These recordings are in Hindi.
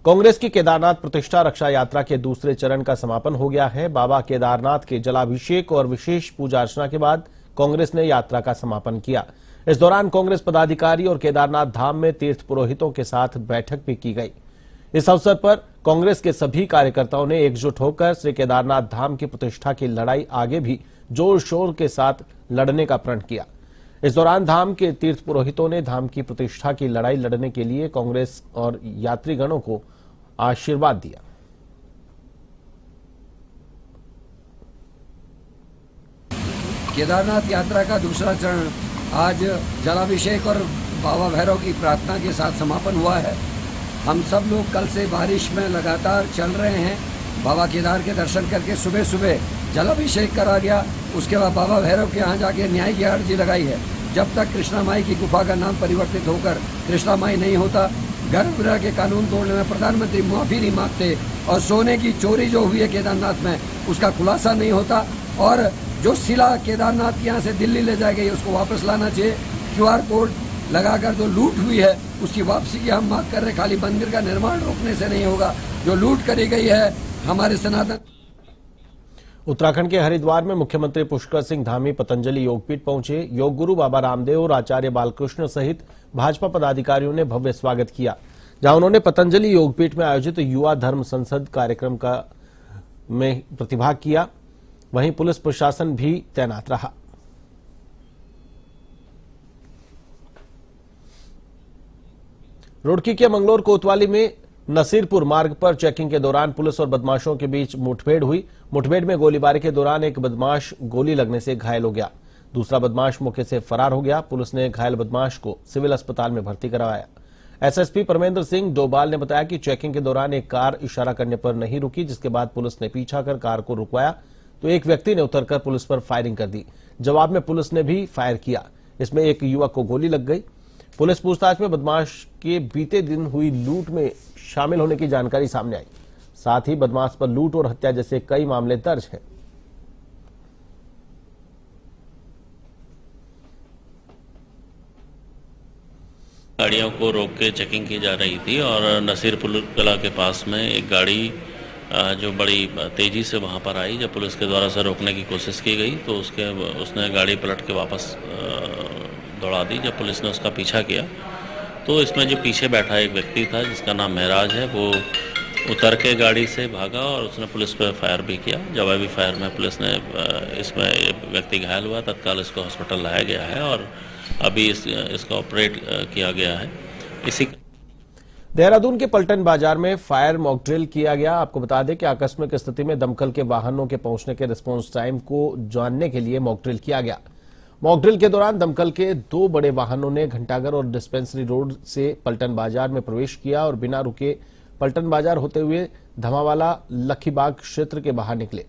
कांग्रेस की केदारनाथ प्रतिष्ठा रक्षा यात्रा के दूसरे चरण का समापन हो गया है। बाबा केदारनाथ के जलाभिषेक और विशेष पूजा अर्चना के बाद कांग्रेस ने यात्रा का समापन किया। इस दौरान कांग्रेस पदाधिकारी और केदारनाथ धाम में तीर्थ पुरोहितों के साथ बैठक भी की गई। इस अवसर पर कांग्रेस के सभी कार्यकर्ताओं ने एकजुट होकर श्री केदारनाथ धाम की प्रतिष्ठा की लड़ाई आगे भी जोर शोर के साथ लड़ने का प्रण किया। इस दौरान धाम के तीर्थ पुरोहितों ने धाम की प्रतिष्ठा की लड़ाई लड़ने के लिए कांग्रेस और यात्रीगणों को आशीर्वाद दिया। केदारनाथ यात्रा का दूसरा चरण आज जलाभिषेक और बाबा भैरव की प्रार्थना के साथ समापन हुआ है। हम सब लोग कल से बारिश में लगातार चल रहे हैं। बाबा केदार के दर्शन करके सुबह सुबह जलाभिषेक करा गया। उसके बाद बाबा भैरव के यहाँ जाके न्याय की अर्जी लगाई है। जब तक कृष्णा माई की गुफा का नाम परिवर्तित होकर कृष्णा माई नहीं होता, गर्भगृह के कानून तोड़ने में प्रधानमंत्री माफी नहीं मांगते और सोने की चोरी जो हुई है केदारनाथ में उसका खुलासा नहीं होता, और जो शिला केदारनाथ के यहाँ से दिल्ली ले जाई गई उसको वापस लाना चाहिए। QR कोड लगाकर जो लूट हुई है उसकी वापसी की हम मांग कर रहे। खाली मंदिर का निर्माण रोकने से नहीं होगा, जो लूट करी गई है हमारे सनातन। उत्तराखंड के हरिद्वार में मुख्यमंत्री पुष्कर सिंह धामी पतंजलि योगपीठ पहुंचे। योग गुरु बाबा रामदेव और आचार्य बालकृष्ण सहित भाजपा पदाधिकारियों ने भव्य स्वागत किया, जहां उन्होंने पतंजलि योगपीठ में आयोजित युवा धर्म संसद कार्यक्रम में प्रतिभाग किया। वहीं पुलिस प्रशासन भी तैनात रहा। रुड़की के मंगलोर कोतवाली में नसीरपुर मार्ग पर चेकिंग के दौरान पुलिस और बदमाशों के बीच मुठभेड़ हुई। मुठभेड़ में गोलीबारी के दौरान एक बदमाश गोली लगने से घायल हो गया। दूसरा बदमाश मौके से फरार हो गया। पुलिस ने घायल बदमाश को सिविल अस्पताल में भर्ती करवाया। एसएसपी परमेंद्र सिंह डोभाल ने बताया कि चेकिंग के दौरान एक कार इशारा करने पर नहीं रुकी, जिसके बाद पुलिस ने पीछा कर कार को रुकवाया तो एक व्यक्ति ने उतरकर पुलिस पर फायरिंग कर दी। जवाब में पुलिस ने भी फायर किया। इसमें एक युवक को गोली लग गई। पुलिस पूछताछ में बदमाश के बीते दिन हुई लूट में शामिल होने की जानकारी सामने आई। साथ ही बदमाश पर लूट और हत्या जैसे कई मामले दर्ज हैं। गाड़ियों को रोक के चेकिंग की जा रही थी और नसीरपुर कला के पास में एक गाड़ी जो बड़ी तेजी से वहां पर आई। जब पुलिस के द्वारा से रोकने की कोशिश की गई तो उसने गाड़ी पलट के वापस दौड़ा दी। जब पुलिस ने उसका पीछा किया तो इसमें जो पीछे बैठा एक व्यक्ति था जिसका नाम महराज है, वो उतर के गाड़ी से भागा और उसने पुलिस पर फायर भी किया। जवाबी फायर में पुलिस ने इसमें व्यक्ति घायल हुआ। तत्काल इसको हॉस्पिटल लाया गया है और अभी इसका ऑपरेट किया गया है। इसी देहरादून के पलटन बाजार में फायर मॉक ड्रिल किया गया। आपको बता दें कि आकस्मिक स्थिति में दमकल के वाहनों के पहुंचने के रिस्पांस टाइम को जानने के लिए मॉक ड्रिल किया गया। मॉक ड्रिल के दौरान दमकल के 2 बड़े वाहनों ने घंटाघर और डिस्पेंसरी रोड से पलटन बाजार में प्रवेश किया और बिना रुके पलटन बाजार होते हुए धमावाला लखीबाग क्षेत्र के बाहर निकले।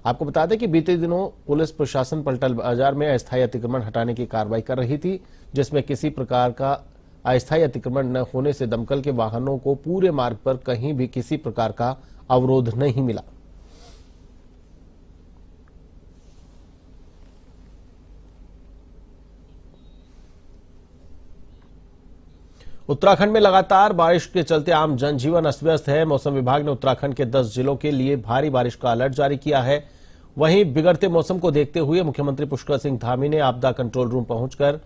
आपको बता दें कि बीते दिनों पुलिस प्रशासन पलटन बाजार में अस्थायी अतिक्रमण हटाने की कार्रवाई कर रही थी, जिसमें किसी प्रकार का अस्थायी अतिक्रमण न होने से दमकल के वाहनों को पूरे मार्ग पर कहीं भी किसी प्रकार का अवरोध नहीं मिला। उत्तराखंड में लगातार बारिश के चलते आम जनजीवन अस्त-व्यस्त है। मौसम विभाग ने उत्तराखंड के 10 जिलों के लिए भारी बारिश का अलर्ट जारी किया है। वहीं बिगड़ते मौसम को देखते हुए मुख्यमंत्री पुष्कर सिंह धामी ने आपदा कंट्रोल रूम पहुंचकर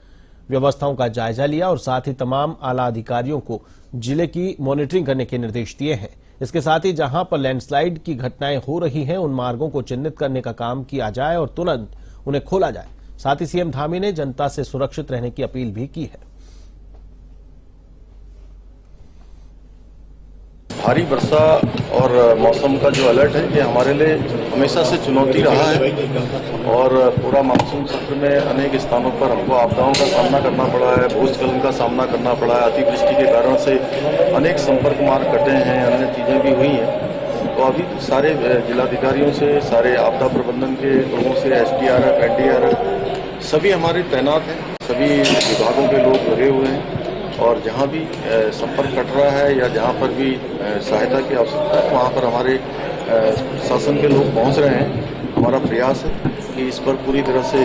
व्यवस्थाओं का जायजा लिया और साथ ही तमाम आला अधिकारियों को जिले की मॉनिटरिंग करने के निर्देश दिए हैं। इसके साथ ही जहां पर लैंडस्लाइड की घटनाएं हो रही हैं, उन मार्गों को चिन्हित करने का काम किया जाए और तुरंत उन्हें खोला जाए। साथ ही सीएम धामी ने जनता से सुरक्षित रहने की अपील भी की है। भारी वर्षा और मौसम का जो अलर्ट है ये हमारे लिए हमेशा से चुनौती रहा है और पूरा मानसून सत्र में अनेक स्थानों पर हमको आपदाओं का सामना करना पड़ा है, भूस्खलन का सामना करना पड़ा है। अतिवृष्टि के कारण से अनेक संपर्क मार्ग कटे हैं, अन्य चीज़ें भी हुई हैं। तो अभी सारे जिलाधिकारियों से, सारे आपदा प्रबंधन के लोगों से, SDRF, NDRF सभी हमारे तैनात हैं। सभी विभागों के लोग लगे हुए हैं और जहाँ भी संपर्क कट रहा है या जहाँ पर भी सहायता की आवश्यकता है वहाँ पर हमारे शासन के लोग पहुँच रहे हैं। हमारा प्रयास है कि इस पर पूरी तरह से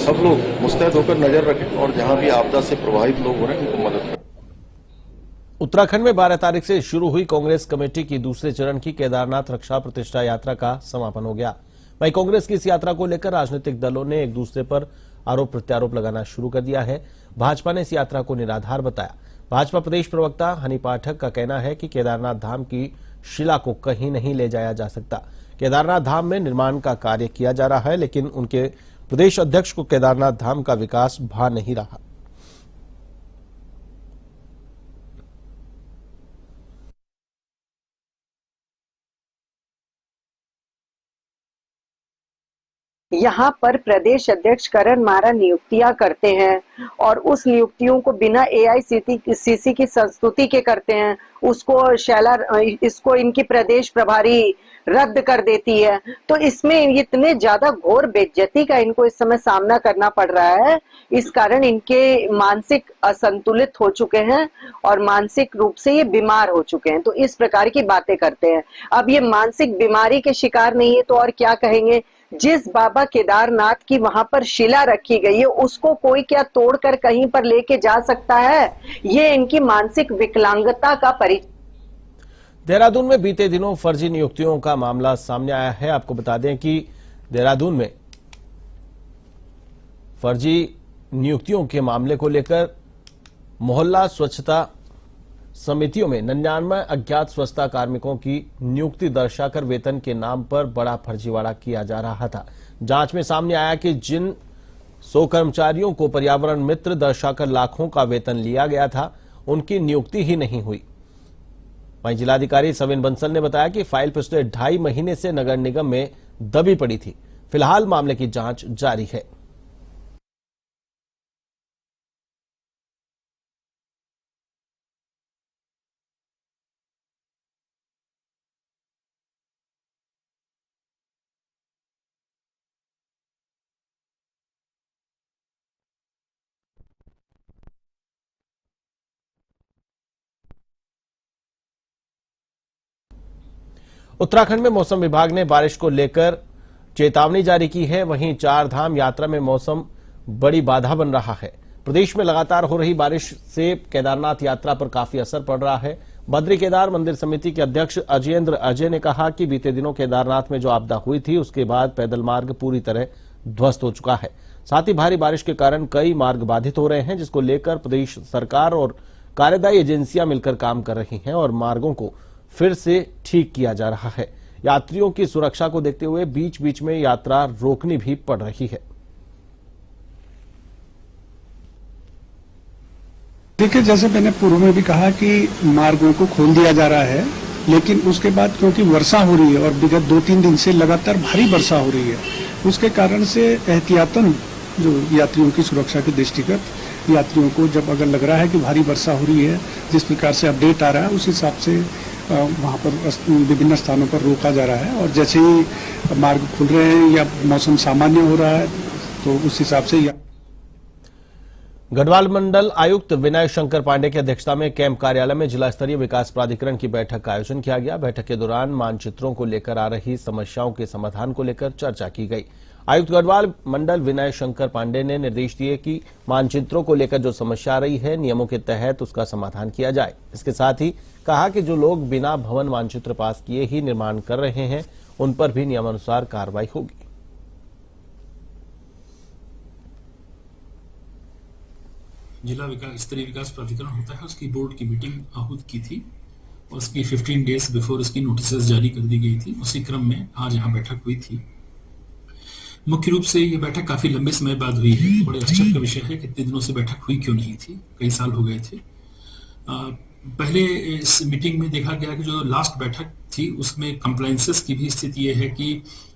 सब लोग मुस्तैद होकर नजर रखें और जहाँ भी आपदा से प्रभावित लोग हो रहे हैं उनको मदद करें। उत्तराखंड में 12 तारीख से शुरू हुई कांग्रेस कमेटी की दूसरे चरण की केदारनाथ रक्षा प्रतिष्ठा यात्रा का समापन हो गया। वहीं कांग्रेस की इस यात्रा को लेकर राजनीतिक दलों ने एक दूसरे पर आरोप प्रत्यारोप लगाना शुरू कर दिया है। भाजपा ने इस यात्रा को निराधार बताया। भाजपा प्रदेश प्रवक्ता हनी पाठक का कहना है कि केदारनाथ धाम की शिला को कहीं नहीं ले जाया जा सकता। केदारनाथ धाम में निर्माण का कार्य किया जा रहा है, लेकिन उनके प्रदेश अध्यक्ष को केदारनाथ धाम का विकास भा नहीं रहा। यहाँ पर प्रदेश अध्यक्ष करण मारा नियुक्तियां करते हैं और उस नियुक्तियों को बिना एआईसीसी की संस्तुति के करते हैं। उसको इसको इनकी प्रदेश प्रभारी रद्द कर देती है। तो इसमें इतने ज्यादा घोर बेइज्जती का इनको इस समय सामना करना पड़ रहा है। इस कारण इनके मानसिक असंतुलित हो चुके हैं और मानसिक रूप से ये बीमार हो चुके हैं। तो इस प्रकार की बातें करते हैं। अब ये मानसिक बीमारी के शिकार नहीं है तो और क्या कहेंगे। जिस बाबा केदारनाथ की वहां पर शिला रखी गई है उसको कोई क्या तोड़कर कहीं पर लेके जा सकता है। ये इनकी मानसिक विकलांगता का परिचय। देहरादून में बीते दिनों फर्जी नियुक्तियों का मामला सामने आया है। आपको बता दें कि देहरादून में फर्जी नियुक्तियों के मामले को लेकर मोहल्ला स्वच्छता समितियों में 99 अज्ञात स्वच्छता कार्मिकों की नियुक्ति दर्शाकर वेतन के नाम पर बड़ा फर्जीवाड़ा किया जा रहा था। जांच में सामने आया कि जिन 100 कर्मचारियों को पर्यावरण मित्र दर्शाकर लाखों का वेतन लिया गया था, उनकी नियुक्ति ही नहीं हुई। वहीं जिलाधिकारी सविन बंसल ने बताया कि फाइल पिछले 2.5 महीने से नगर निगम में दबी पड़ी थी। फिलहाल मामले की जांच जारी है। उत्तराखंड में मौसम विभाग ने बारिश को लेकर चेतावनी जारी की है। वहीं 4 धाम यात्रा में मौसम बड़ी बाधा बन रहा है। प्रदेश में लगातार हो रही बारिश से केदारनाथ यात्रा पर काफी असर पड़ रहा है। बद्री केदार मंदिर समिति के अध्यक्ष अजयेंद्र अजय ने कहा कि बीते दिनों केदारनाथ में जो आपदा हुई थी उसके बाद पैदल मार्ग पूरी तरह ध्वस्त हो चुका है। साथ ही भारी बारिश के कारण कई मार्ग बाधित हो रहे हैं, जिसको लेकर प्रदेश सरकार और कार्यदायी एजेंसियां मिलकर काम कर रही हैं और मार्गों को फिर से ठीक किया जा रहा है। यात्रियों की सुरक्षा को देखते हुए बीच बीच में यात्रा रोकनी भी पड़ रही है। देखिए, जैसे मैंने पूर्व में भी कहा कि मार्गों को खोल दिया जा रहा है, लेकिन उसके बाद क्योंकि वर्षा हो रही है और विगत 2-3 दिन से लगातार भारी वर्षा हो रही है, उसके कारण से एहतियातन जो यात्रियों की सुरक्षा के दृष्टिगत यात्रियों को जब अगर लग रहा है कि भारी वर्षा हो रही है, जिस प्रकार से अपडेट आ रहा है उस हिसाब से वहाँ पर विभिन्न स्थानों पर रोका जा रहा है। और जैसे ही मार्ग खुल रहे हैं या मौसम सामान्य हो रहा है तो उस हिसाब से गढ़वाल मंडल आयुक्त विनय शंकर पांडे की अध्यक्षता में कैंप कार्यालय में जिला स्तरीय विकास प्राधिकरण की बैठक का आयोजन किया गया। बैठक के दौरान मानचित्रों को लेकर आ रही समस्याओं के समाधान को लेकर चर्चा की गई। आयुक्त गढ़वाल मंडल विनय शंकर पांडे ने निर्देश दिए कि मानचित्रों को लेकर जो समस्या आ रही है, नियमों के तहत उसका समाधान किया जाए। इसके साथ ही कहा कि जो लोग बिना भवन मानचित्र पास किए ही निर्माण कर रहे हैं, उन पर भी नियमानुसार कार्रवाई होगी। जिला स्तरीय विकास प्राधिकरण होता है, उसकी बोर्ड की मीटिंग आहूत की थी। उसकी 15 डेज बिफोर उसकी नोटिस जारी कर दी गई थी। उसी क्रम में आज यहाँ बैठक हुई थी। मुख्य रूप से ये बैठक काफी लंबे समय बाद हुई है। बड़े आश्चर्य का विषय है कि इतने दिनों से बैठक हुई क्यों नहीं थी, कई साल हो गए थे। पहले इस मीटिंग में देखा गया कि जो लास्ट बैठक थी उसमें कंप्लायंसेस की भी स्थिति ये है कि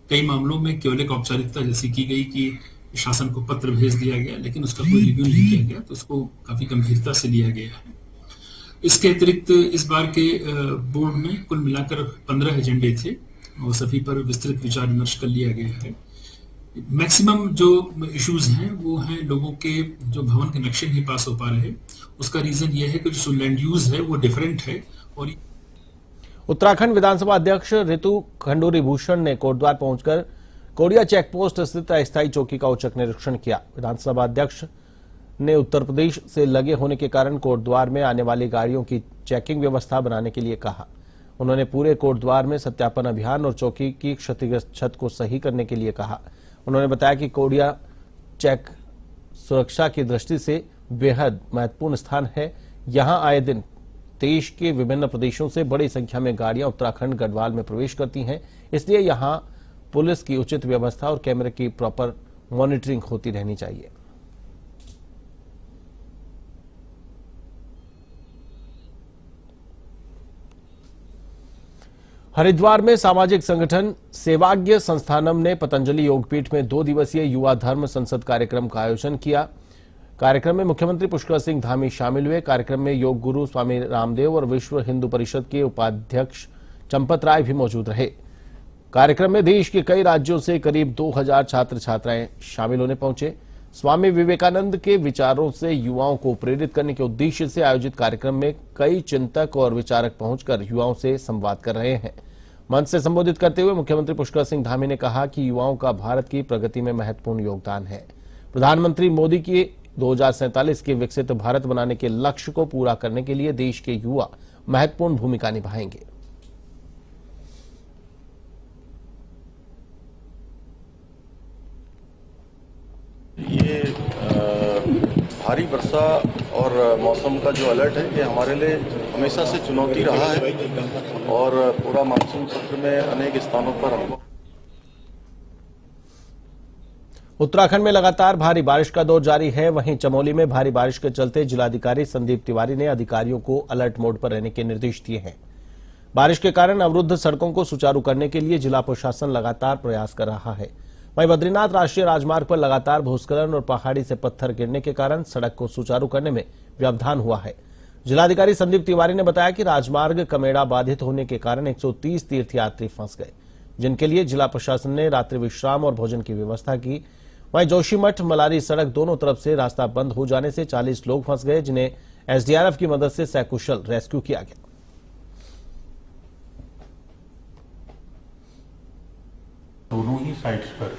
कई मामलों में केवल एक औपचारिकता जैसी की गई कि शासन को पत्र भेज दिया गया, लेकिन उसका कोई रिव्यू नहीं किया गया, तो उसको काफी गंभीरता से लिया गया है। इसके अतिरिक्त इस बार के बोर्ड में कुल मिलाकर 15 एजेंडे थे और सभी पर विस्तृत विचार विमर्श कर लिया गया है। मैक्सिमम जो इश्यूज हैं वो हैं लोगों के जो भवन कनेक्शन नहीं पास हो पा रहे। उसका रीजन ये है कि जो लैंड यूज है वो डिफरेंट है। और उत्तराखंड विधानसभा अध्यक्ष ऋतु खंडूरी भूषण ने कोटद्वार पहुंचकर कोडिया चेकपोस्ट स्थित अस्थायी चौकी का औचक निरीक्षण किया। विधानसभा अध्यक्ष ने उत्तर प्रदेश से लगे होने के कारण कोटद्वार में आने वाली गाड़ियों की चेकिंग व्यवस्था बनाने के लिए कहा। उन्होंने पूरे कोटद्वार में सत्यापन अभियान और चौकी की क्षतिग्रस्त छत को सही करने के लिए कहा। उन्होंने बताया कि कोडिया चेक सुरक्षा की दृष्टि से बेहद महत्वपूर्ण स्थान है। यहां आए दिन देश के विभिन्न प्रदेशों से बड़ी संख्या में गाड़ियां उत्तराखंड गढ़वाल में प्रवेश करती हैं, इसलिए यहां पुलिस की उचित व्यवस्था और कैमरे की प्रॉपर मॉनिटरिंग होती रहनी चाहिए। हरिद्वार में सामाजिक संगठन सेवाज्ञ संस्थानम ने पतंजलि योगपीठ में 2 दिवसीय युवा धर्म संसद कार्यक्रम का आयोजन किया। कार्यक्रम में मुख्यमंत्री पुष्कर सिंह धामी शामिल हुए। कार्यक्रम में योग गुरु स्वामी रामदेव और विश्व हिंदू परिषद के उपाध्यक्ष चंपत राय भी मौजूद रहे। कार्यक्रम में देश के कई राज्यों से करीब 2000 छात्र छात्राएं शामिल होने पहुंचे। स्वामी विवेकानंद के विचारों से युवाओं को प्रेरित करने के उद्देश्य से आयोजित कार्यक्रम में कई चिंतक और विचारक पहुंचकर युवाओं से संवाद कर रहे हैं। मंच से संबोधित करते हुए मुख्यमंत्री पुष्कर सिंह धामी ने कहा कि युवाओं का भारत की प्रगति में महत्वपूर्ण योगदान है। प्रधानमंत्री मोदी की 2047 के विकसित भारत बनाने के लक्ष्य को पूरा करने के लिए देश के युवा महत्वपूर्ण भूमिका निभाएंगे। ये भारी वर्षा और मौसम का जो अलर्ट है ये हमारे लिए हमेशा से चुनौती रहा है और पूरा मानसून सत्र में अनेक स्थानों पर हमको उत्तराखंड में लगातार भारी बारिश का दौर जारी है। वहीं चमोली में भारी बारिश के चलते जिलाधिकारी संदीप तिवारी ने अधिकारियों को अलर्ट मोड पर रहने के निर्देश दिए हैं। बारिश के कारण अवरुद्ध सड़कों को सुचारू करने के लिए जिला प्रशासन लगातार प्रयास कर रहा है। वहीं बद्रीनाथ राष्ट्रीय राजमार्ग पर लगातार भूस्खलन और पहाड़ी से पत्थर गिरने के कारण सड़क को सुचारू करने में व्यवधान हुआ है। जिलाधिकारी संदीप तिवारी ने बताया कि राजमार्ग कमेड़ा बाधित होने के कारण 130 तीर्थयात्री फंस गए, जिनके लिए जिला प्रशासन ने रात्रि विश्राम और भोजन की व्यवस्था की। वहीं जोशीमठ मलारी सड़क दोनों तरफ से रास्ता बंद हो जाने से 40 लोग फंस गए, जिन्हें एसडीआरएफ की मदद से सकुशल रेस्क्यू किया गया। दोनों ही साइट्स पर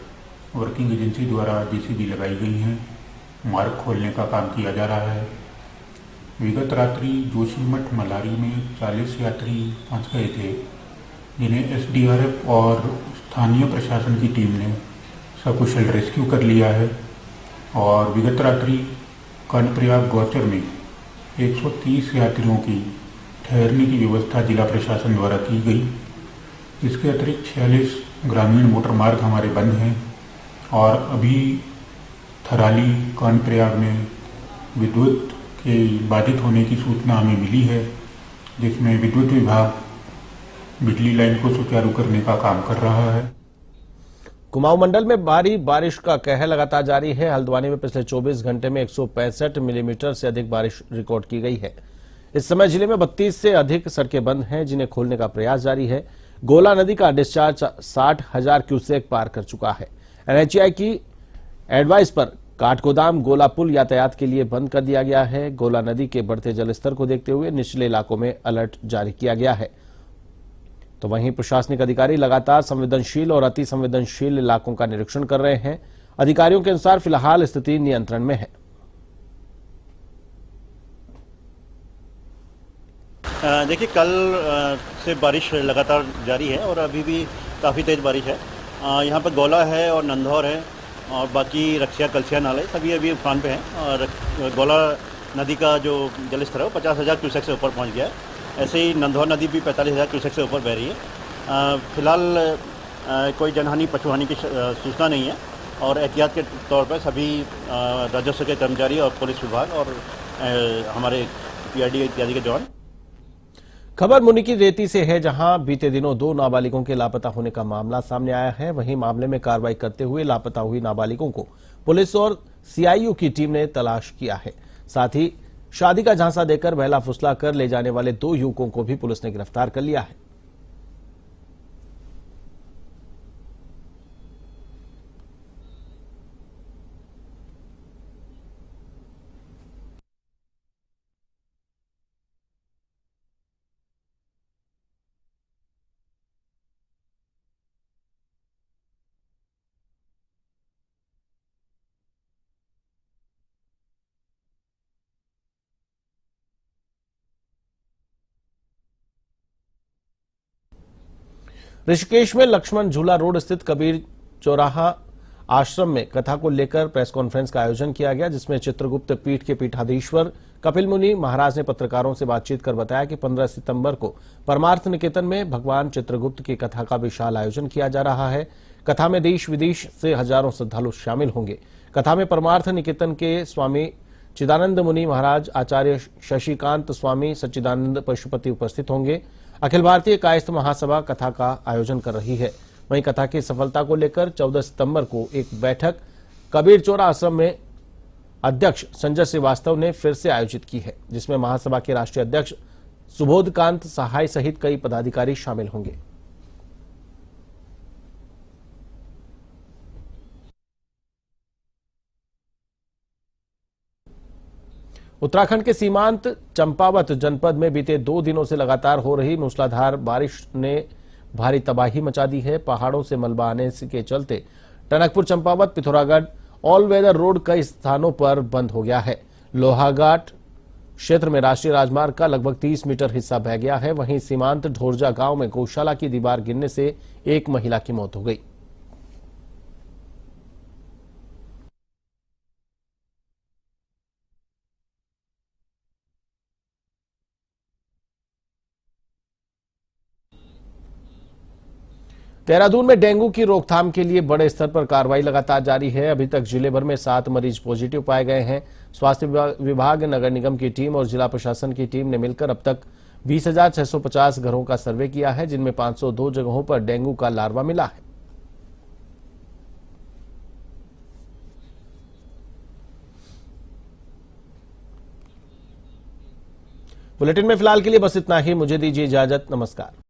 वर्किंग एजेंसी द्वारा जेसीबी लगाई गई हैं। मार्ग खोलने का काम किया जा रहा है। विगत रात्रि जोशीमठ मलारी में 40 यात्री फंस गए थे, जिन्हें एसडीआरएफ और स्थानीय प्रशासन की टीम ने सकुशल रेस्क्यू कर लिया है। और विगत रात्रि कर्णप्रयाग गौचर में 130 यात्रियों की ठहरने की व्यवस्था जिला प्रशासन द्वारा की गई। इसके अतिरिक्त 46 ग्रामीण मोटर मार्ग हमारे बंद हैं और अभी थराली कर्णप्रयाग में विद्युत के बाधित होने की सूचना हमें मिली है, जिसमें विद्युत विभाग बिजली लाइन को सुचारू करने का काम कर रहा है। कुमाऊं मंडल में भारी बारिश का कहर लगातार जारी है। हल्द्वानी में पिछले 24 घंटे में 165 मिलीमीटर से अधिक बारिश रिकॉर्ड की गई है। इस समय जिले में 32 से अधिक सड़कें बंद हैं, जिन्हें खोलने का प्रयास जारी है। गोला नदी का डिस्चार्ज 60,000 क्यूसेक पार कर चुका है। एनएचएआई की एडवाइस पर काठगोदाम गोला पुल यातायात के लिए बंद कर दिया गया है। गोला नदी के बढ़ते जलस्तर को देखते हुए निचले इलाकों में अलर्ट जारी किया गया है। तो वहीं प्रशासनिक अधिकारी लगातार संवेदनशील और अति संवेदनशील इलाकों का निरीक्षण कर रहे हैं। अधिकारियों के अनुसार फिलहाल स्थिति नियंत्रण में है। देखिए, कल से बारिश लगातार जारी है और अभी भी काफ़ी तेज़ बारिश है। यहाँ पर गोला है और नंदौर है और बाकी रक्षिया कलसिया नाले सभी अभी उफान पे हैं। और गोला नदी का जो जलस्तर है वो 50,000 क्यूसेक से ऊपर पहुँच गया है। ऐसे ही नंदौर नदी भी 45,000 क्यूसेक से ऊपर बह रही है। फिलहाल कोई जनहानि पशुहानि की सूचना नहीं है और एहतियात के तौर पर सभी राजस्व के कर्मचारी और पुलिस विभाग और हमारे पीआरडी इत्यादि के जवान। खबर मुनि की रेती से है, जहां बीते दिनों 2 नाबालिगों के लापता होने का मामला सामने आया है। वहीं मामले में कार्रवाई करते हुए लापता हुई नाबालिगों को पुलिस और सीआईयू की टीम ने तलाश किया है। साथ ही शादी का झांसा देकर बहला फुसला कर ले जाने वाले 2 युवकों को भी पुलिस ने गिरफ्तार कर लिया है। ऋषिकेश में लक्ष्मण झूला रोड स्थित कबीर चौराहा आश्रम में कथा को लेकर प्रेस कॉन्फ्रेंस का आयोजन किया गया, जिसमें चित्रगुप्त पीठ के पीठाधीश्वर कपिल मुनि महाराज ने पत्रकारों से बातचीत कर बताया कि 15 सितंबर को परमार्थ निकेतन में भगवान चित्रगुप्त की कथा का विशाल आयोजन किया जा रहा है। कथा में देश विदेश से हजारों श्रद्धालु शामिल होंगे। कथा में परमार्थ निकेतन के स्वामी चिदानंद मुनि महाराज, आचार्य शशिकांत स्वामी, सच्चिदानंद पशुपति उपस्थित होंगे। अखिल भारतीय कायस्थ महासभा कथा का आयोजन कर रही है। वहीं कथा की सफलता को लेकर 14 सितंबर को एक बैठक कबीर चौरा आश्रम में अध्यक्ष संजय श्रीवास्तव ने फिर से आयोजित की है, जिसमें महासभा के राष्ट्रीय अध्यक्ष सुबोधकांत सहाय सहित कई पदाधिकारी शामिल होंगे। उत्तराखंड के सीमांत चंपावत जनपद में बीते 2 दिनों से लगातार हो रही मूसलाधार बारिश ने भारी तबाही मचा दी है। पहाड़ों से मलबा आने के चलते Tanakpur Champawat Pithoragarh all weather road कई स्थानों पर बंद हो गया है। लोहाघाट क्षेत्र में राष्ट्रीय राजमार्ग का लगभग 30 मीटर हिस्सा बह गया है। वहीं सीमांत ढोरजा गांव में गौशाला की दीवार गिरने से एक महिला की मौत हो गई। देहरादून में डेंगू की रोकथाम के लिए बड़े स्तर पर कार्रवाई लगातार जारी है। अभी तक जिले भर में 7 मरीज पॉजिटिव पाए गए हैं। स्वास्थ्य विभाग, नगर निगम की टीम और जिला प्रशासन की टीम ने मिलकर अब तक 20,650 घरों का सर्वे किया है, जिनमें 502 जगहों पर डेंगू का लार्वा मिला है। बुलेटिन में फिलहाल के लिए बस इतना ही। मुझे दीजिए इजाजत। नमस्कार।